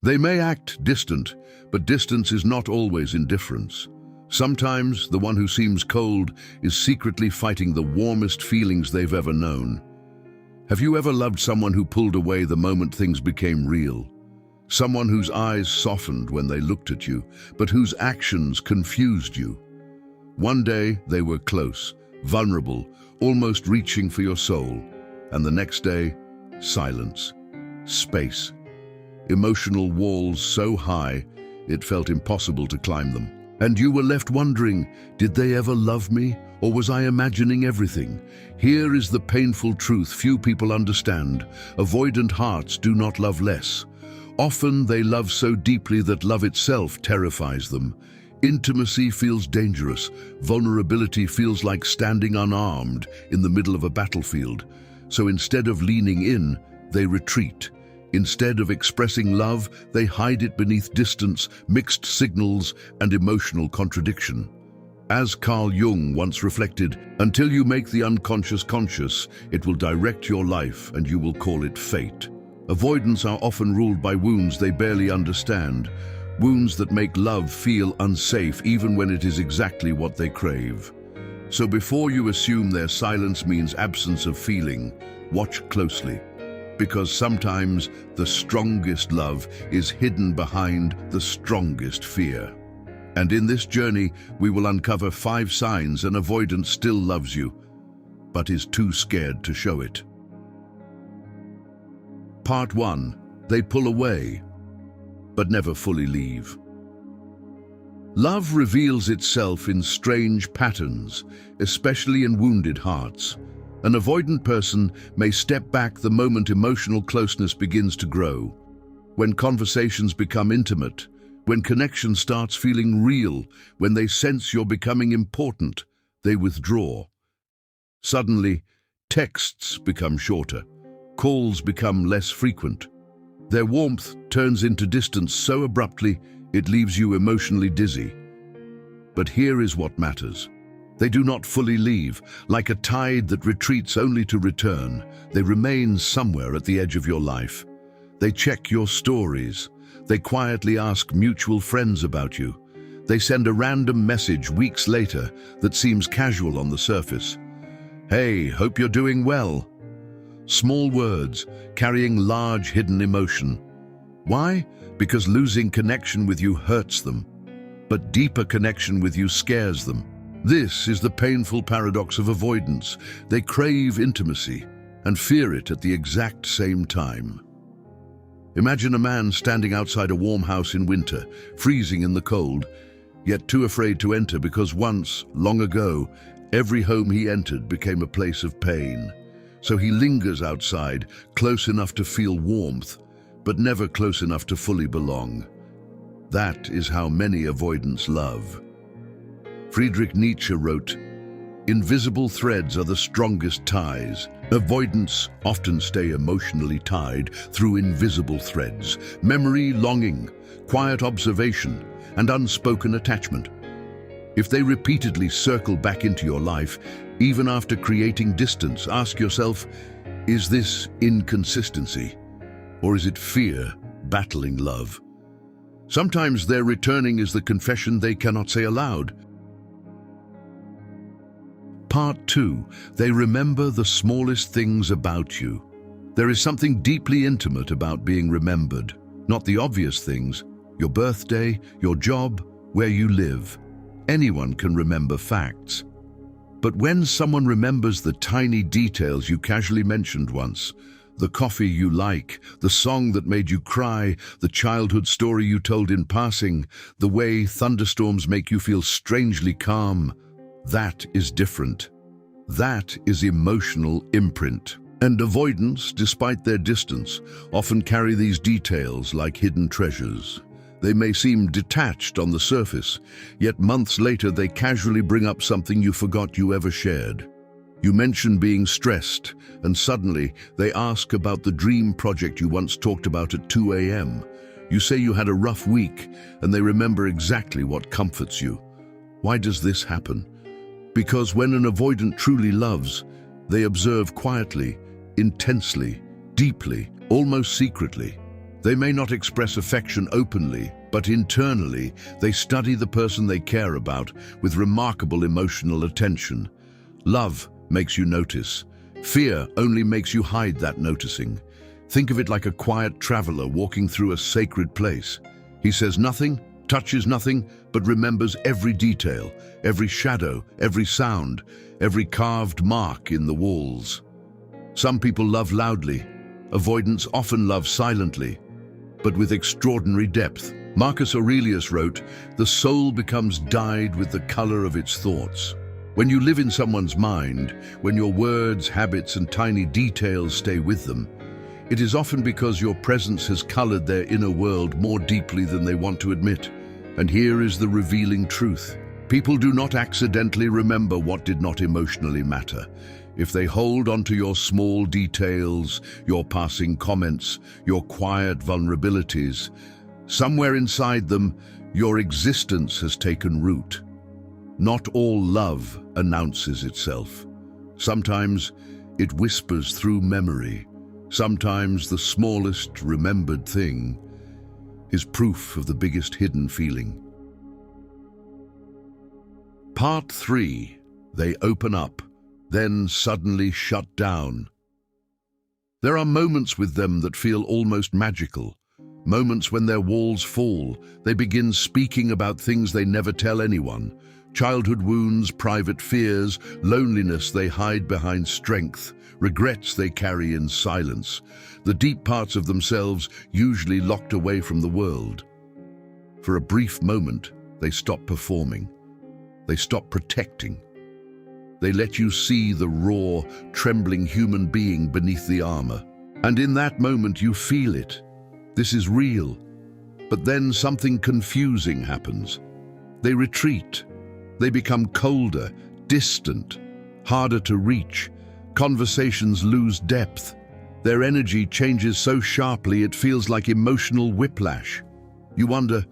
They may act distant, but distance is not always indifference. Sometimes the one who seems cold is secretly fighting the warmest feelings they've ever known. Have you ever loved someone who pulled away the moment things became real? Someone whose eyes softened when they looked at you, but whose actions confused you. One day they were close, vulnerable, almost reaching for your soul, and the next day, silence, space, emotional walls so high it felt impossible to climb them. And you were left wondering, did they ever love me, or was I imagining everything? Here is the painful truth few people understand. Avoidant hearts do not love less. Often they love so deeply that love itself terrifies them. Intimacy feels dangerous. Vulnerability feels like standing unarmed in the middle of a battlefield. So instead of leaning in, they retreat. Instead of expressing love, they hide it beneath distance, mixed signals, and emotional contradiction. As Carl Jung once reflected, until you make the unconscious conscious, it will direct your life and you will call it fate. Avoidants are often ruled by wounds they barely understand, wounds that make love feel unsafe even when it is exactly what they crave. So before you assume their silence means absence of feeling, watch closely. Because sometimes the strongest love is hidden behind the strongest fear. And in this journey, we will uncover 5 signs an avoidant still loves you, but is too scared to show it. Part 1. They pull away, but never fully leave. Love reveals itself in strange patterns, especially in wounded hearts. An avoidant person may step back the moment emotional closeness begins to grow. When conversations become intimate, when connection starts feeling real, when they sense you're becoming important, they withdraw. Suddenly, texts become shorter, calls become less frequent. Their warmth turns into distance so abruptly it leaves you emotionally dizzy. But here is what matters. They do not fully leave. Like a tide that retreats only to return, they remain somewhere at the edge of your life. They check your stories. They quietly ask mutual friends about you. They send a random message weeks later that seems casual on the surface. Hey, hope you're doing well. Small words carrying large hidden emotion. Why? Because losing connection with you hurts them, but deeper connection with you scares them. This is the painful paradox of avoidance. They crave intimacy and fear it at the exact same time. Imagine a man standing outside a warm house in winter, freezing in the cold, yet too afraid to enter because once, long ago, every home he entered became a place of pain. So he lingers outside, close enough to feel warmth, but never close enough to fully belong. That is how many avoidants love. Friedrich Nietzsche wrote, "Invisible threads are the strongest ties. Avoidants often stay emotionally tied through invisible threads: memory, longing, quiet observation, and unspoken attachment. If they repeatedly circle back into your life, even after creating distance, ask yourself, is this inconsistency? Or is it fear battling love? Sometimes their returning is the confession they cannot say aloud. Part 2. They remember the smallest things about you. There is something deeply intimate about being remembered. Not the obvious things, your birthday, your job, where you live. Anyone can remember facts. But when someone remembers the tiny details you casually mentioned once, the coffee you like, the song that made you cry, the childhood story you told in passing, the way thunderstorms make you feel strangely calm, that is different. That is emotional imprint. And avoidants, despite their distance, often carry these details like hidden treasures. They may seem detached on the surface, yet months later they casually bring up something you forgot you ever shared. You mention being stressed, and suddenly they ask about the dream project you once talked about at 2 a.m. You say you had a rough week, and they remember exactly what comforts you. Why does this happen? Because when an avoidant truly loves, they observe quietly, intensely, deeply, almost secretly. They may not express affection openly, but internally, they study the person they care about with remarkable emotional attention. Love makes you notice. Fear only makes you hide that noticing. Think of it like a quiet traveler walking through a sacred place. He says nothing, touches nothing, but remembers every detail, every shadow, every sound, every carved mark in the walls. Some people love loudly. Avoidants often love silently, but with extraordinary depth. Marcus Aurelius wrote, "The soul becomes dyed with the color of its thoughts." When you live in someone's mind, when your words, habits, and tiny details stay with them, it is often because your presence has colored their inner world more deeply than they want to admit. And here is the revealing truth. People do not accidentally remember what did not emotionally matter. If they hold onto your small details, your passing comments, your quiet vulnerabilities, somewhere inside them, your existence has taken root. Not all love announces itself. Sometimes it whispers through memory. Sometimes the smallest remembered thing is proof of the biggest hidden feeling. Part 3. They open up, then suddenly shut down. There are moments with them that feel almost magical. Moments when their walls fall, they begin speaking about things they never tell anyone. Childhood wounds, private fears, loneliness they hide behind strength, regrets they carry in silence, the deep parts of themselves usually locked away from the world. For a brief moment, they stop performing. They stop protecting. They let you see the raw, trembling human being beneath the armor. And in that moment, you feel it. This is real. But then something confusing happens. They retreat. They become colder, distant, harder to reach. Conversations lose depth. Their energy changes so sharply it feels like emotional whiplash. You wonder,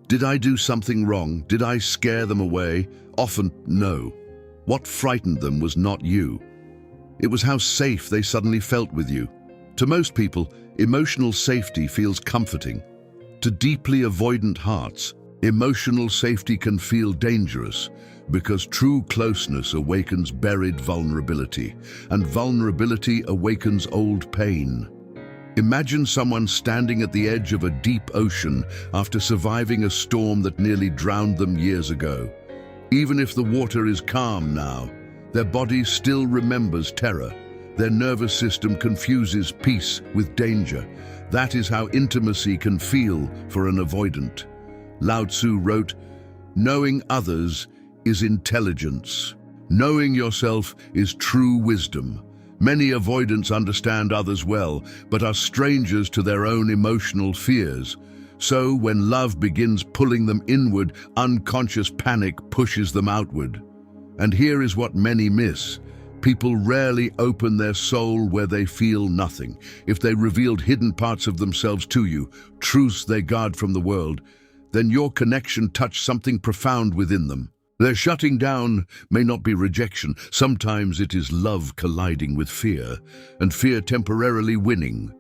did I do something wrong? Did I scare them away? Often, no. What frightened them was not you. It was how safe they suddenly felt with you. To most people, emotional safety feels comforting. To deeply avoidant hearts, emotional safety can feel dangerous because true closeness awakens buried vulnerability, and vulnerability awakens old pain. Imagine someone standing at the edge of a deep ocean after surviving a storm that nearly drowned them years ago. Even if the water is calm now, their body still remembers terror. Their nervous system confuses peace with danger. That is how intimacy can feel for an avoidant. Lao Tzu wrote, "Knowing others is intelligence. Knowing yourself is true wisdom." Many avoidants understand others well, but are strangers to their own emotional fears. So when love begins pulling them inward, unconscious panic pushes them outward. And here is what many miss. People rarely open their soul where they feel nothing. If they revealed hidden parts of themselves to you, truths they guard from the world, then your connection touched something profound within them. Their shutting down may not be rejection. Sometimes it is love colliding with fear, and fear temporarily winning.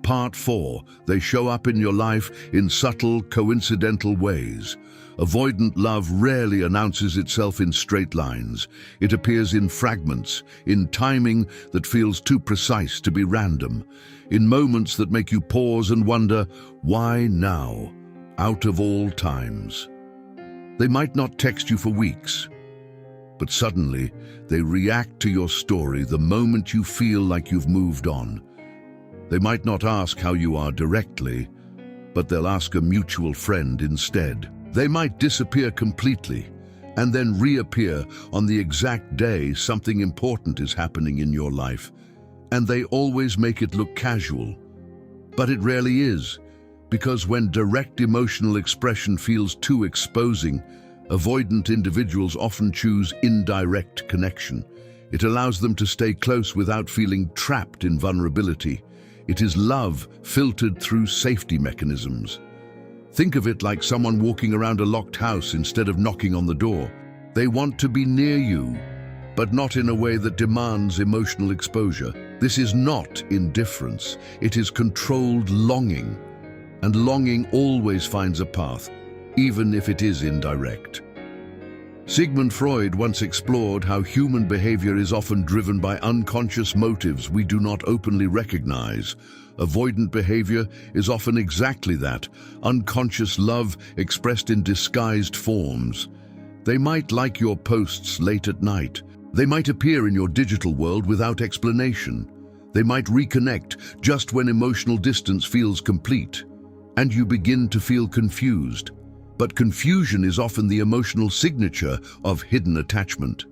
Part 4. They show up in your life in subtle, coincidental ways. Avoidant love rarely announces itself in straight lines. It appears in fragments, in timing that feels too precise to be random, in moments that make you pause and wonder, why now? Out of all times. They might not text you for weeks, but suddenly they react to your story the moment you feel like you've moved on. They might not ask how you are directly, but they'll ask a mutual friend instead. They might disappear completely and then reappear on the exact day something important is happening in your life. And they always make it look casual, but it rarely is. Because when direct emotional expression feels too exposing, avoidant individuals often choose indirect connection. It allows them to stay close without feeling trapped in vulnerability. It is love filtered through safety mechanisms. Think of it like someone walking around a locked house instead of knocking on the door. They want to be near you, but not in a way that demands emotional exposure. This is not indifference, it is controlled longing. And longing always finds a path, even if it is indirect. Sigmund Freud once explored how human behavior is often driven by unconscious motives we do not openly recognize. Avoidant behavior is often exactly that, unconscious love expressed in disguised forms. They might like your posts late at night. They might appear in your digital world without explanation. They might reconnect just when emotional distance feels complete, and you begin to feel confused. But confusion is often the emotional signature of hidden attachment.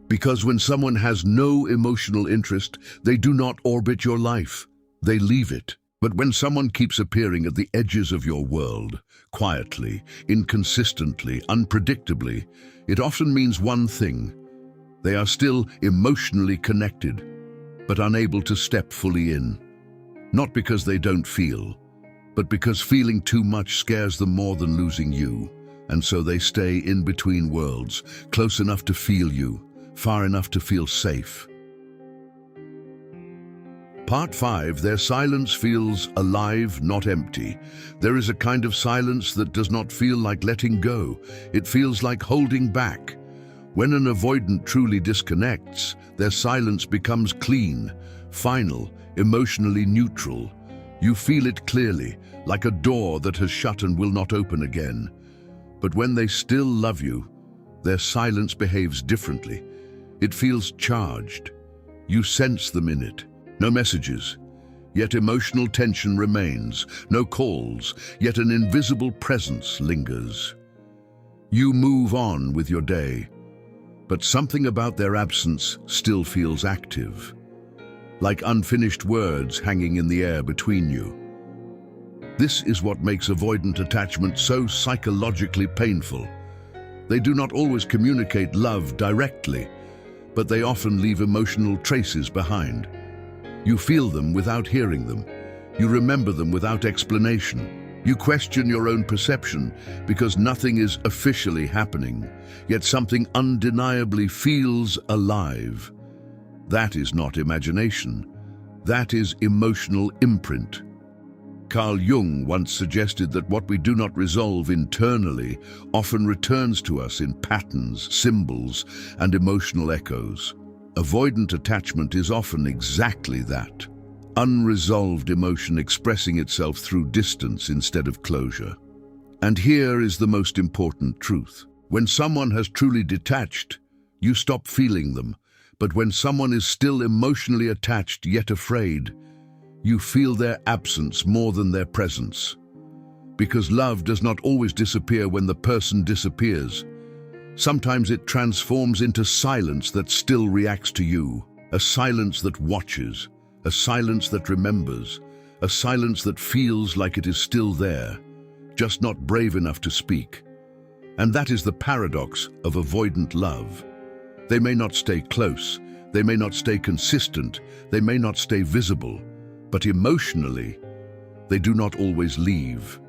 Because when someone has no emotional interest, they do not orbit your life. They leave it. But when someone keeps appearing at the edges of your world, quietly, inconsistently, unpredictably, it often means one thing. They are still emotionally connected, but unable to step fully in. Not because they don't feel, but because feeling too much scares them more than losing you. And so they stay in between worlds, close enough to feel you, far enough to feel safe. Part 5, their silence feels alive, not empty. There is a kind of silence that does not feel like letting go. It feels like holding back. When an avoidant truly disconnects, their silence becomes clean, final, emotionally neutral. You feel it clearly, like a door that has shut and will not open again. But when they still love you, their silence behaves differently. It feels charged. You sense them in it. No messages, yet emotional tension remains. No calls, yet an invisible presence lingers. You move on with your day, but something about their absence still feels active, like unfinished words hanging in the air between you. This is what makes avoidant attachment so psychologically painful. They do not always communicate love directly, but they often leave emotional traces behind. You feel them without hearing them. You remember them without explanation. You question your own perception because nothing is officially happening, yet something undeniably feels alive. That is not imagination. That is emotional imprint. Carl Jung once suggested that what we do not resolve internally often returns to us in patterns, symbols, and emotional echoes. Avoidant attachment is often exactly that. Unresolved emotion expressing itself through distance instead of closure. And here is the most important truth. When someone has truly detached, you stop feeling them. But when someone is still emotionally attached yet afraid, you feel their absence more than their presence. Because love does not always disappear when the person disappears. Sometimes it transforms into silence that still reacts to you. A silence that watches, a silence that remembers, a silence that feels like it is still there, just not brave enough to speak. And that is the paradox of avoidant love. They may not stay close, they may not stay consistent, they may not stay visible, but emotionally, they do not always leave.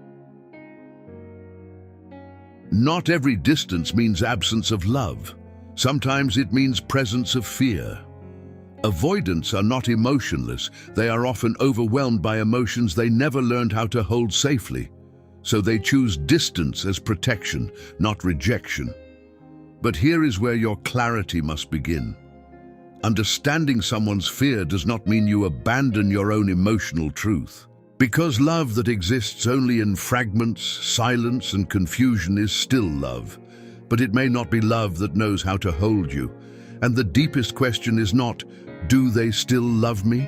Not every distance means absence of love. Sometimes it means presence of fear. Avoidants are not emotionless. They are often overwhelmed by emotions they never learned how to hold safely. So they choose distance as protection, not rejection. But here is where your clarity must begin. Understanding someone's fear does not mean you abandon your own emotional truth. Because love that exists only in fragments, silence, and confusion is still love. But it may not be love that knows how to hold you. And the deepest question is not, do they still love me?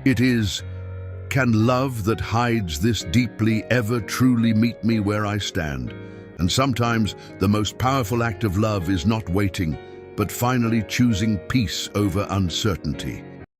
It is, can love that hides this deeply ever truly meet me where I stand? And sometimes the most powerful act of love is not waiting, but finally choosing peace over uncertainty.